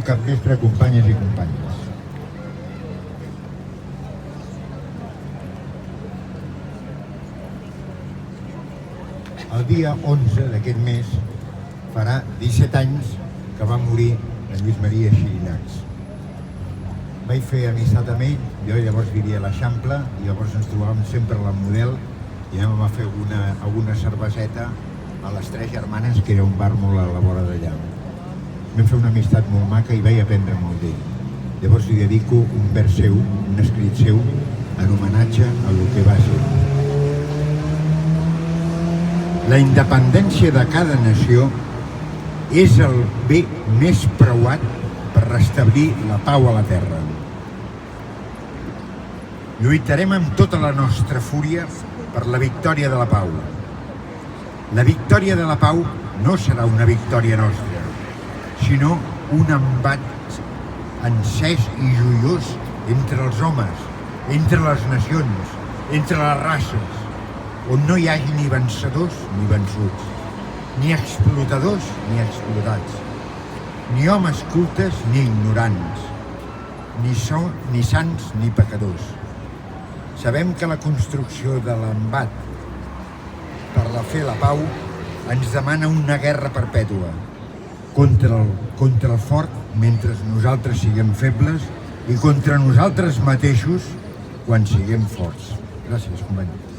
capvespre, companyes i companys. El dia 11 d'aquest mes farà 17 anys que va morir en Lluís Maria Xirinacs. Vaig fer amistat amb ell, jo llavors vivia a l'Eixample, i llavors ens trobàvem sempre a la Model i anem a fer alguna cerveseta a les Tres Germanes, que era un bar molt a la vora d'allà. Vam fer una amistat molt maca i vaig aprendre molt d'ell. Llavors li dedico un vers seu, un escrit seu, en homenatge a lo que va ser. La independència de cada nació és el bé més preuat per restablir la pau a la terra. Lluitarem amb tota la nostra fúria per la victòria de la pau. La victòria de la pau no serà una victòria nostra, sinó un embat encès i joiós entre els homes, entre les nacions, entre les races, on no hi hagi ni vencedors ni vençuts, ni explotadors ni explotats, ni homes cultes ni ignorants, ni sants ni pecadors. Sabem que la construcció de l'embat per fer la pau ens demana una guerra perpètua contra el fort mentre nosaltres siguem febles i contra nosaltres mateixos quan siguem forts. Gràcies, company.